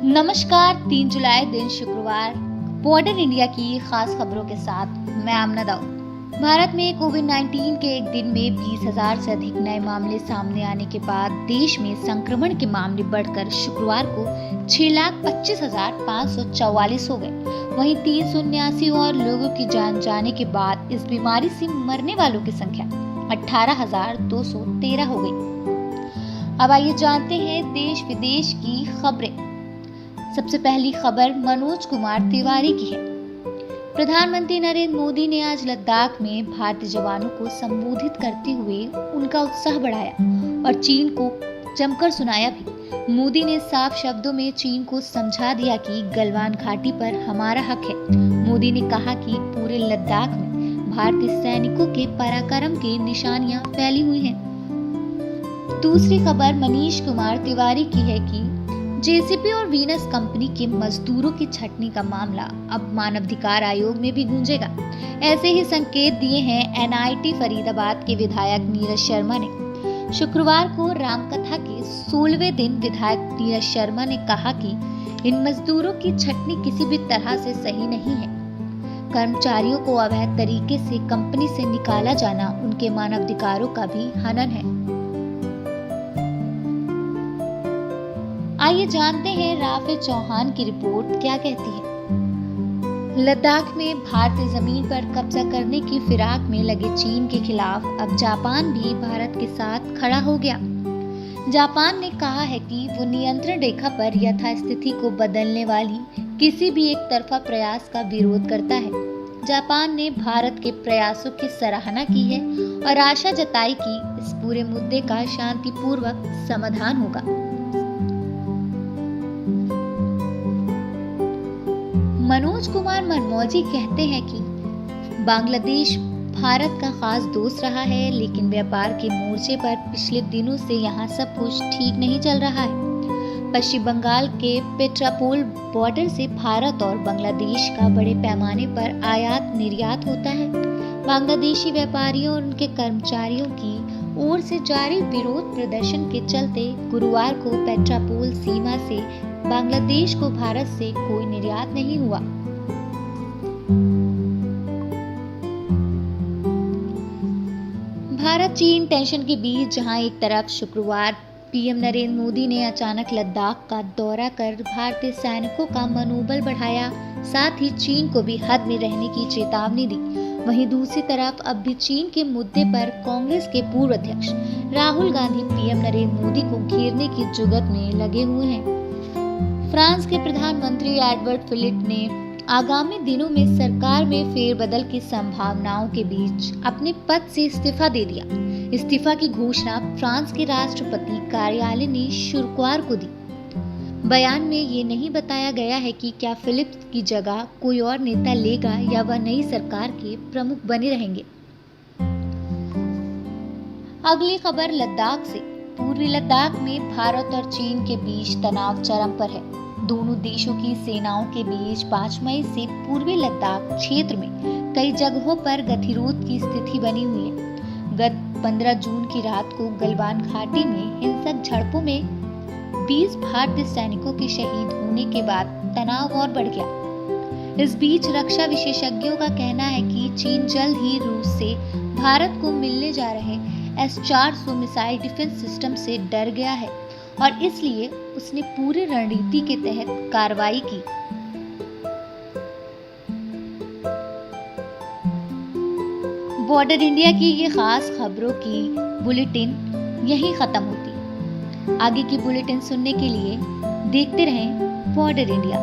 नमस्कार। 3 जुलाई दिन शुक्रवार बॉर्डर इंडिया की खास खबरों के साथ मैं आमना दाऊद। भारत में कोविड-19 के एक दिन में 20,000 से अधिक नए मामले सामने आने के बाद देश में संक्रमण के मामले बढ़कर शुक्रवार को 6,25,544 हो गए। वहीं 379 और लोगों की जान जाने के बाद इस बीमारी से मरने वालों की संख्या 18,213 हो गई। अब आइए जानते हैं देश विदेश की खबरें। सबसे पहली खबर मनोज कुमार तिवारी की है। प्रधानमंत्री नरेंद्र मोदी ने आज लद्दाख में भारतीय जवानों को संबोधित करते हुए उनका उत्साह बढ़ाया और चीन को जमकर सुनाया भी। मोदी ने साफ शब्दों में चीन को समझा दिया कि गलवान घाटी पर हमारा हक है। मोदी ने कहा कि पूरे लद्दाख में भारतीय सैनिकों के पराक्रम की निशानियां फैली हुई हैं। दूसरी खबर मनीष कुमार तिवारी की है कि जेसीबी और वीनस कंपनी के मजदूरों की छटनी का मामला अब मानवाधिकार आयोग में भी गूंजेगा। ऐसे ही संकेत दिए हैं एनआईटी फरीदाबाद के विधायक नीरज शर्मा ने। शुक्रवार को रामकथा के 16वें दिन विधायक नीरज शर्मा ने कहा कि इन मजदूरों की छटनी किसी भी तरह से सही नहीं है। कर्मचारियों को अवैध तरीके से कंपनी से निकाला जाना उनके मानवाधिकारों का भी हनन है। आइए जानते हैं राफेल चौहान की रिपोर्ट क्या कहती है। लद्दाख में भारतीय जमीन पर कब्जा करने की फिराक में लगे चीन के खिलाफ अब जापान भी भारत के साथ खड़ा हो गया। जापान ने कहा है कि वो नियंत्रण रेखा पर यथास्थिति को बदलने वाली किसी भी एक तरफा प्रयास का विरोध करता है। जापान ने भारत के प्रयासों की सराहना की है और आशा जताई कि इस पूरे मुद्दे का शांतिपूर्वक समाधान होगा। मनोज कुमार मनमौजी कहते हैं कि बांग्लादेश भारत का खास दोस्त रहा है, लेकिन व्यापार के मोर्चे पर पिछले दिनों से यहाँ सब कुछ ठीक नहीं चल रहा है। पश्चिम बंगाल के पेट्रापोल बॉर्डर से भारत और बांग्लादेश का बड़े पैमाने पर आयात निर्यात होता है। बांग्लादेशी व्यापारियों और उनके कर्मचारियों की ओर से जारी विरोध प्रदर्शन के चलते गुरुवार को पेट्रापोल सीमा से बांग्लादेश को भारत से कोई निर्यात नहीं हुआ। भारत चीन टेंशन के बीच जहां एक तरफ शुक्रवार पीएम नरेंद्र मोदी ने अचानक लद्दाख का दौरा कर भारतीय सैनिकों का मनोबल बढ़ाया, साथ ही चीन को भी हद में रहने की चेतावनी दी, वहीं दूसरी तरफ अब भी चीन के मुद्दे पर कांग्रेस के पूर्व अध्यक्ष राहुल गांधी पीएम नरेंद्र मोदी को घेरने की जुगत में लगे हुए हैं। फ्रांस के प्रधानमंत्री एडवर्ड फिलिप ने आगामी दिनों में सरकार में फेरबदल की संभावनाओं के बीच अपने पद से इस्तीफा दे दिया। इस्तीफा की घोषणा फ्रांस के राष्ट्रपति कार्यालय ने शुक्रवार को दी। बयान में ये नहीं बताया गया है कि क्या फिलिप की जगह कोई और नेता लेगा या वह नई सरकार के प्रमुख बने रहेंगे। अगली खबर लद्दाख से। पूर्वी लद्दाख में भारत और चीन के बीच तनाव चरम पर है। दोनों देशों की सेनाओं के बीच 5 मई से पूर्वी लद्दाख क्षेत्र में कई जगहों पर गतिरोध की स्थिति बनी हुई है। गत 15 जून की रात को गलवान घाटी में हिंसक झड़पों में 20 भारतीय सैनिकों के शहीद होने के बाद तनाव और बढ़ गया। इस बीच रक्षा विशेषज्ञों का कहना है कि चीन जल्द ही रूस से भारत को मिलने जा रहे S-400 मिसाइल डिफेंस सिस्टम से डर गया है और इसलिए उसने पूरी रणनीति के तहत कार्रवाई की। बॉर्डर इंडिया की ये खास खबरों की बुलेटिन यहीं खत्म होती। आगे की बुलेटिन सुनने के लिए देखते रहें बॉर्डर इंडिया।